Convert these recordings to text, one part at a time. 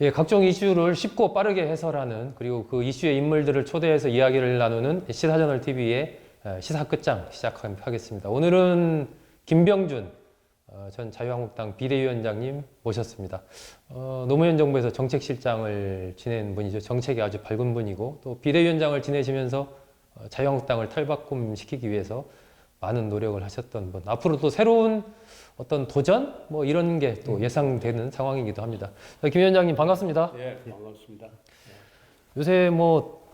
예, 각종 이슈를 쉽고 빠르게 해설하는 그리고 그 이슈의 인물들을 초대해서 이야기를 나누는 시사저널 TV의 시사 끝장 시작하겠습니다. 오늘은 김병준 전 자유한국당 비대위원장님 모셨습니다. 노무현 정부에서 정책실장을 지낸 분이죠. 정책이 아주 밝은 분이고 또 비대위원장을 지내시면서 자유한국당을 탈바꿈시키기 위해서 많은 노력을 하셨던 분. 앞으로 또 새로운 어떤 도전? 뭐 이런 게 또 예상되는 상황이기도 합니다. 김 위원장님 반갑습니다. 네, 반갑습니다. 요새 뭐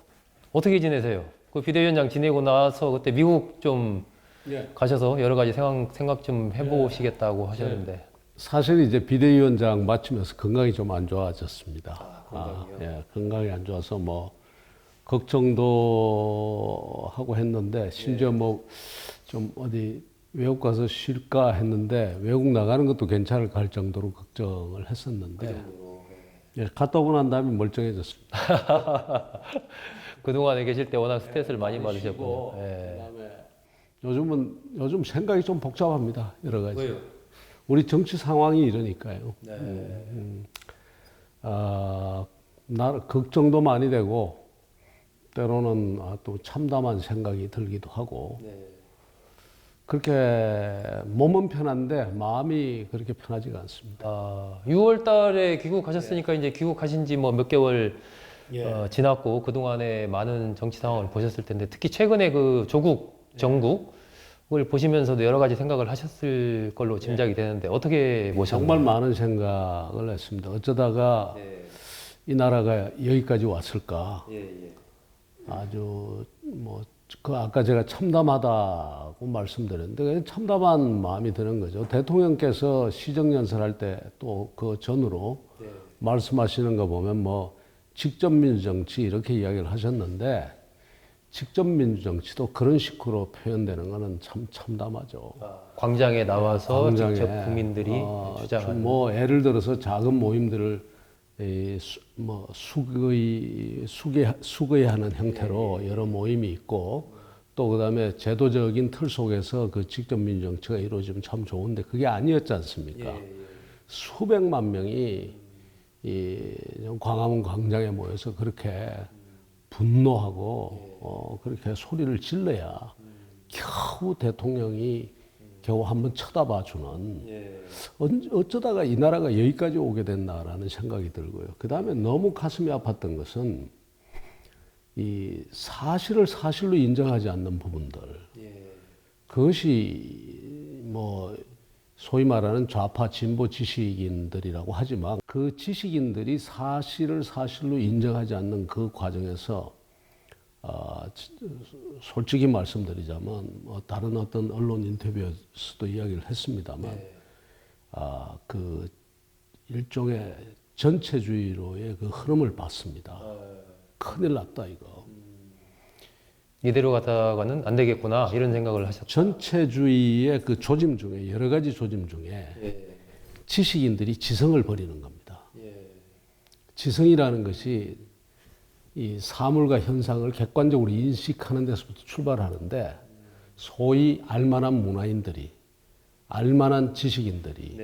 어떻게 지내세요? 그 비대위원장 지내고 나서 그때 미국 좀 네. 가셔서 여러 가지 생각 좀 해보시겠다고 하셨는데. 사실 이제 비대위원장 마치면서 건강이 좀 안 좋아졌습니다. 건강이요? 예, 건강이 안 좋아서 뭐 걱정도 하고 했는데 심지어 뭐 좀 어디 외국 가서 쉴까 했는데 외국 나가는 것도 괜찮을까 할 정도로 걱정을 했었는데 예, 갔다 오고 난 다음에 멀쩡해졌습니다. 그동안에 계실 때 워낙 스트레스를 많이 쉬고, 받으셨고. 예. 그다음에 요즘 생각이 좀 복잡합니다. 여러 가지. 왜요? 우리 정치 상황이 이러니까요. 네. 걱정도 많이 되고 때로는 또 참담한 생각이 들기도 하고 네. 그렇게 몸은 편한데 마음이 그렇게 편하지가 않습니다. 6월 달에 귀국하셨으니까 이제 귀국하신 지 뭐 몇 개월 지났고 그동안에 많은 정치 상황을 보셨을 텐데 특히 최근에 그 조국 정국을 보시면서도 여러 가지 생각을 하셨을 걸로 짐작이 되는데 어떻게 보셨나요? 정말 많은 생각을 했습니다. 어쩌다가 이 나라가 여기까지 왔을까? 아주 뭐 그 아까 제가 참담하다고 말씀드렸는데 참담한 마음이 드는 거죠. 대통령께서 시정연설할 때 또 그 전후로 말씀하시는 거 보면 뭐 직접 민주정치 이렇게 이야기를 하셨는데 직접 민주정치도 그런 식으로 표현되는 거는 참 참담하죠. 광장에 나와서 광장에, 직접 국민들이 주장하는. 뭐 예를 들어서 작은 모임들을 수거하는 형태로 여러 모임이 있고 또 그다음에 제도적인 틀 속에서 그 직접 민주정치가 이루어지면 참 좋은데 그게 아니었지 않습니까? 수백만 명이 이 광화문 광장에 모여서 그렇게 분노하고 그렇게 소리를 질러야 겨우 대통령이 겨우 한번 쳐다봐 주는 어쩌다가 이 나라가 여기까지 오게 됐나라는 생각이 들고요. 그 다음에 너무 가슴이 아팠던 것은 이 사실을 사실로 인정하지 않는 부분들. 그것이 뭐 소위 말하는 좌파 진보 지식인들이라고 하지만 그 지식인들이 사실을 사실로 인정하지 않는 그 과정에서 솔직히 말씀드리자면 다른 어떤 언론 인터뷰에서도 이야기를 했습니다만 그 일종의 전체주의로의 그 흐름을 봤습니다. 큰일 났다 이거. 이대로 가다가는 안 되겠구나 이런 생각을 하셨죠. 전체주의의 그 조짐 중에 여러 가지 조짐 중에 지식인들이 지성을 버리는 겁니다. 지성이라는 것이 이 사물과 현상을 객관적으로 인식하는 데서부터 출발하는데 소위 알만한 문화인들이 알만한 지식인들이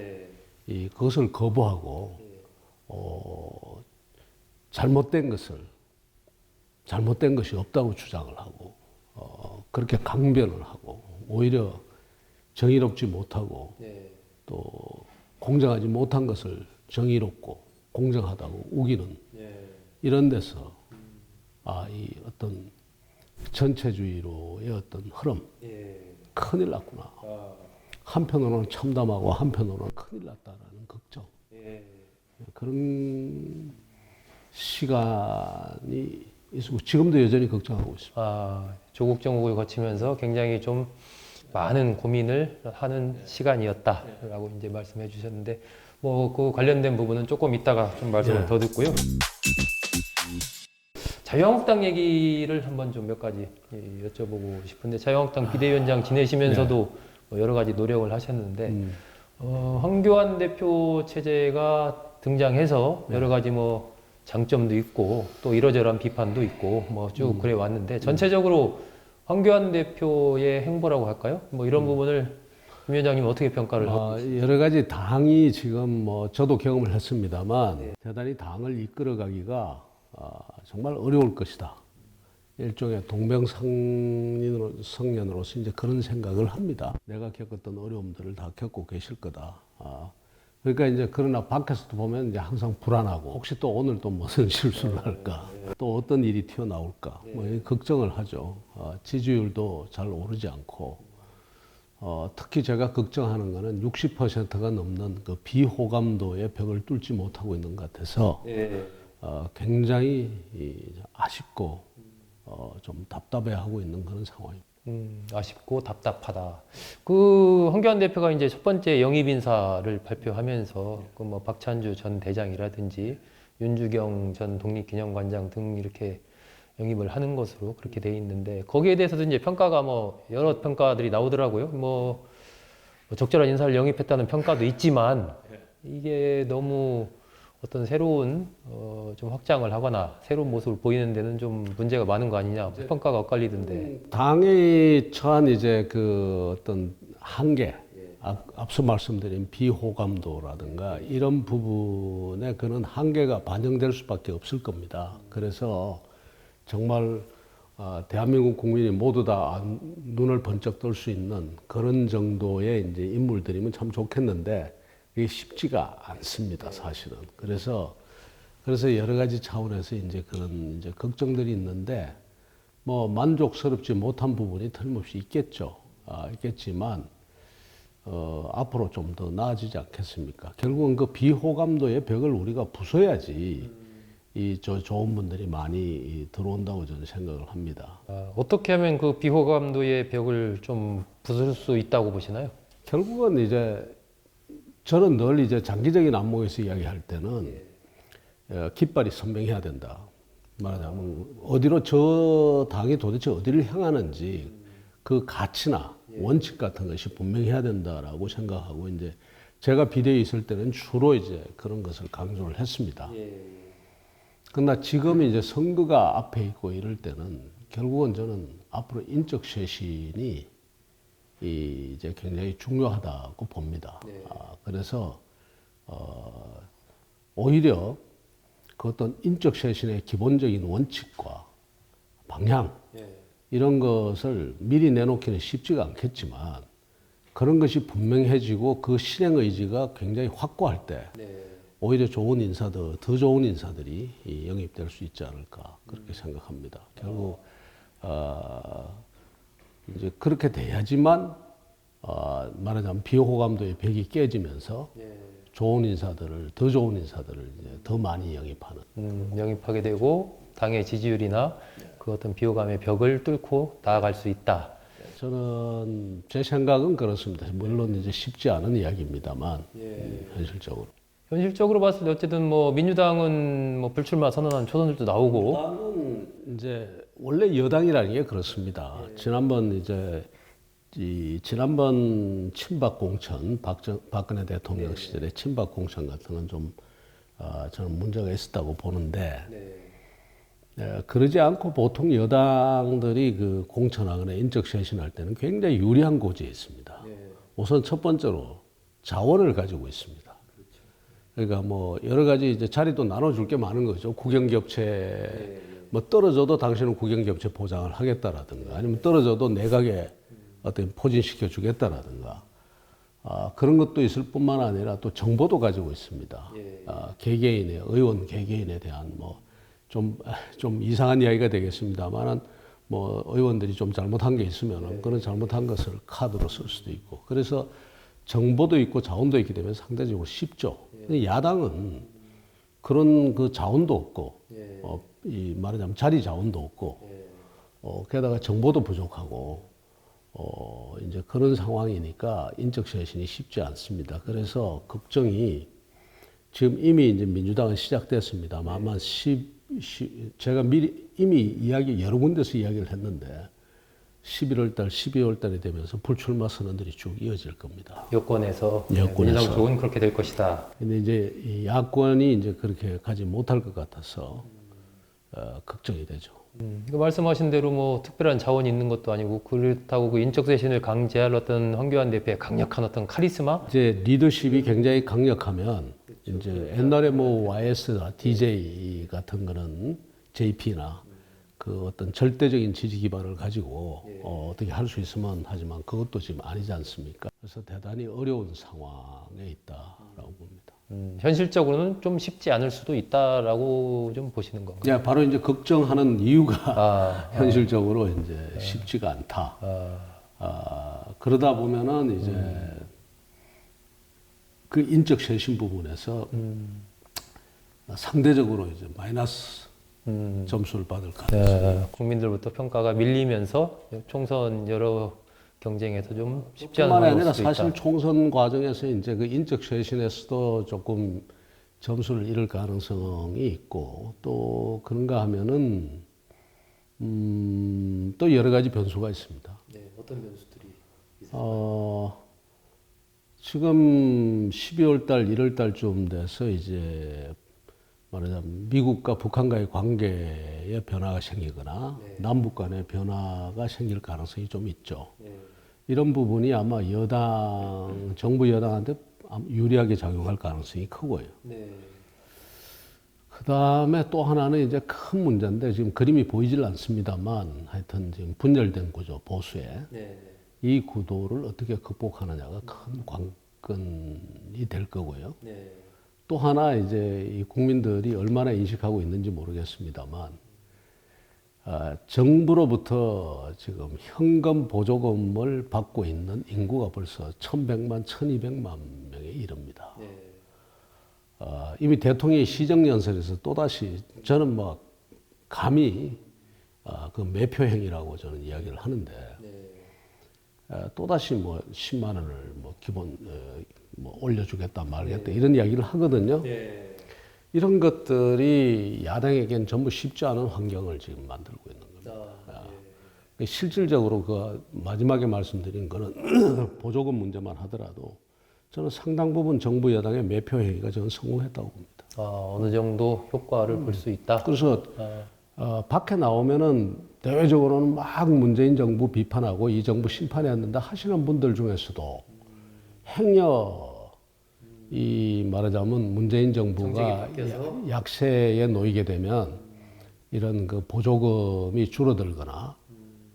이 그것을 거부하고 잘못된 것이 없다고 주장을 하고 그렇게 강변을 하고 오히려 정의롭지 못하고 또 공정하지 못한 것을 정의롭고 공정하다고 우기는 이런 데서 이 어떤 전체주의로의 어떤 흐름 큰일 났구나. 한편으로는 참담하고 한편으로는 큰일 났다라는 걱정. 그런 시간이 있고 지금도 여전히 걱정하고 있습니다. 조국 정국을 거치면서 굉장히 좀 많은 고민을 하는 시간이었다라고 이제 말씀해 주셨는데 뭐 그 관련된 부분은 조금 이따가 좀 말씀을 더 듣고요. 자유한국당 얘기를 한번 좀 몇 가지 여쭤보고 싶은데 자유한국당 비대위원장 지내시면서도 뭐 여러 가지 노력을 하셨는데 황교안 대표 체제가 등장해서 여러 가지 뭐 장점도 있고 또 이러저러한 비판도 있고 뭐 쭉 그래 왔는데 전체적으로 황교안 대표의 행보라고 할까요? 뭐 이런 부분을 김 위원장님 어떻게 평가를 하고 여러 가지 당이 지금 뭐 저도 경험을 했습니다만 대단히 당을 이끌어가기가 정말 어려울 것이다. 일종의 동병상련으로서 이제 그런 생각을 합니다. 내가 겪었던 어려움들을 다 겪고 계실 거다. 그러니까 이제 그러나 밖에서도 보면 이제 항상 불안하고 혹시 또 오늘 또 무슨 실수를 할까, 또 어떤 일이 튀어나올까, 뭐 걱정을 하죠. 지지율도 잘 오르지 않고. 특히 제가 걱정하는 거는 60%가 넘는 그 비호감도의 벽을 뚫지 못하고 있는 것 같아서 굉장히 아쉽고 좀 답답해하고 있는 그런 상황입니다. 아쉽고 답답하다. 그 황교안 대표가 이제 첫 번째 영입 인사를 발표하면서 그 뭐 박찬주 전 대장이라든지 윤주경 전 독립기념관장 등 이렇게 영입을 하는 것으로 그렇게 돼 있는데 거기에 대해서도 이제 평가가 뭐 여러 평가들이 나오더라고요. 뭐 적절한 인사를 영입했다는 평가도 있지만 이게 너무 어떤 새로운 좀 확장을 하거나 새로운 모습을 보이는 데는 좀 문제가 많은 거 아니냐 평가가 엇갈리던데. 당이 처한 이제 그 어떤 한계, 앞서 말씀드린 비호감도라든가 이런 부분에 그런 한계가 반영될 수밖에 없을 겁니다. 그래서 정말 대한민국 국민이 모두 다 눈을 번쩍 뜰 수 있는 그런 정도의 이제 인물들이면 참 좋겠는데 이게 쉽지가 않습니다, 사실은. 그래서 여러 가지 차원에서 이제 그런 이제 걱정들이 있는데 뭐 만족스럽지 못한 부분이 틀림없이 있겠죠. 있겠지만 앞으로 좀 더 나아지지 않겠습니까? 결국은 그 비호감도의 벽을 우리가 부숴야지 좋은 분들이 많이 들어온다고 저는 생각을 합니다. 어떻게 하면 그 비호감도의 벽을 좀 부술 수 있다고 보시나요? 결국은 이제 저는 늘 이제 장기적인 안목에서 이야기할 때는 깃발이 선명해야 된다. 말하자면 어디로 저 당이 도대체 어디를 향하는지 그 가치나 원칙 같은 것이 분명해야 된다라고 생각하고 이제 제가 비대위에 있을 때는 주로 이제 그런 것을 강조를 했습니다. 그러나 지금 이제 선거가 앞에 있고 이럴 때는 결국은 저는 앞으로 인적 쇄신이 이제 굉장히 중요하다고 봅니다. 그래서 오히려 그 어떤 인적 쇄신의 기본적인 원칙과 방향 이런 것을 미리 내놓기는 쉽지가 않겠지만 그런 것이 분명해지고 그 실행 의지가 굉장히 확고할 때 오히려 좋은 인사들, 더 좋은 인사들이 영입될 수 있지 않을까 그렇게 생각합니다. 결국 이제 그렇게 돼야지만 말하자면 비호감도의 벽이 깨지면서 좋은 인사들을 더 좋은 인사들을 이제 더 많이 영입하는 영입하게 되고 당의 지지율이나 그 어떤 비호감의 벽을 뚫고 나아갈 수 있다. 저는 제 생각은 그렇습니다. 물론 이제 쉽지 않은 이야기입니다만 현실적으로. 현실적으로 봤을 때 어쨌든 뭐 민주당은 뭐 불출마 선언한 초선들도 나오고. 여당은 이제 원래 여당이라는 게 그렇습니다. 지난번 친박 공천, 박근혜 대통령 시절에 친박 공천 같은 건 좀 저는 문제가 있었다고 보는데 그러지 않고 보통 여당들이 그 공천하거나 인적 쇄신할 때는 굉장히 유리한 고지에 있습니다. 우선 첫 번째로 자원을 가지고 있습니다. 그러니까 뭐 여러 가지 이제 자리도 나눠줄 게 많은 거죠. 국영겹체 뭐 떨어져도 당신은 국영겹체 보장을 하겠다라든가 아니면 떨어져도 내각에 어떤 포진시켜 주겠다라든가 그런 것도 있을 뿐만 아니라 또 정보도 가지고 있습니다. 개개인의 의원 개개인에 대한 뭐 좀 이상한 이야기가 되겠습니다만은 뭐 의원들이 좀 잘못한 게 있으면은 그런 잘못한 것을 카드로 쓸 수도 있고 그래서 정보도 있고 자원도 있기 때문에 상대적으로 쉽죠. 근데 야당은 그런 그 자원도 없고 말하자면 자리 자원도 없고 게다가 정보도 부족하고 이제 그런 상황이니까 인적 쇄신이 쉽지 않습니다. 그래서 걱정이 지금 이미 이제 민주당은 시작됐습니다만 아마 제가 미리 이미 여러 군데서 이야기를 했는데 11월 달, 12월 달이 되면서 불출마 선언들이 쭉 이어질 겁니다. 여권에서 민주당 쪽은 그렇게 될 것이다. 근데 이제 이 야권이 이제 그렇게 가지 못할 것 같아서 걱정이 되죠. 그 말씀하신 대로 뭐 특별한 자원이 있는 것도 아니고 그렇다고 그 인적 쇄신을 강제할 어떤 황교안 대표의 강력한 어떤 카리스마? 이제 리더십이 굉장히 강력하면 이제 옛날에 뭐 YS나 DJ 같은 거는 JP나 그 어떤 절대적인 지지 기반을 가지고 어떻게 할 수 있으면 하지만 그것도 지금 아니지 않습니까? 그래서 대단히 어려운 상황에 있다라고 봅니다. 현실적으로는 좀 쉽지 않을 수도 있다라고 좀 보시는 건가요? 야, 바로 이제 걱정하는 이유가 아, 현실적으로 이제 쉽지가 않다. 그러다 보면은 이제 그 인적 쇄신 부분에서 상대적으로 이제 마이너스 점수를 받을 가능성이 국민들부터 평가가 밀리면서 총선 여러 경쟁에서 좀 쉽지 않은 뿐만 상황이 아니라 올 수도 사실 있다. 총선 과정에서 이제 그 인적 쇄신에서도 조금 점수를 잃을 가능성이 있고 또 그런가 하면은 또 여러 가지 변수가 있습니다. 네, 어떤 변수들이? 지금 12월 달, 1월 달쯤 돼서 이제 말하자면 미국과 북한과의 관계에 변화가 생기거나 남북 간의 변화가 생길 가능성이 좀 있죠. 이런 부분이 아마 정부 여당한테 유리하게 작용할 가능성이 크고요. 그 다음에 또 하나는 이제 큰 문제인데 지금 그림이 보이질 않습니다만 하여튼 지금 분열된 구조, 보수의 이 구도를 어떻게 극복하느냐가 큰 관건이 될 거고요. 또 하나 이제 이 국민들이 얼마나 인식하고 있는지 모르겠습니다만 정부로부터 지금 현금 보조금을 받고 있는 인구가 벌써 1,100만, 1,200만 명에 이릅니다. 이미 대통령이 시정연설에서 또다시 저는 뭐 감히 그 매표행위라고 저는 이야기를 하는데 또다시 뭐 10만 원을 뭐 기본 뭐 올려주겠다 말겠다 이런 이야기를 하거든요. 이런 것들이 야당에겐 전부 쉽지 않은 환경을 지금 만들고 있는 겁니다. 실질적으로 그 마지막에 말씀드린 거는 보조금 문제만 하더라도 저는 상당 부분 정부 여당의 매표 행위가 저는 성공했다고 봅니다. 어느 정도 효과를 볼 수 있다. 그래서 밖에 나오면은 대외적으로는 막 문재인 정부 비판하고 이 정부 심판해야 한다 하시는 분들 중에서도 행여 이 말하자면 문재인 정부가 약세에 놓이게 되면 이런 그 보조금이 줄어들거나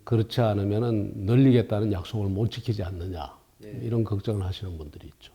그렇지 않으면은 늘리겠다는 약속을 못 지키지 않느냐 이런 걱정을 하시는 분들이 있죠.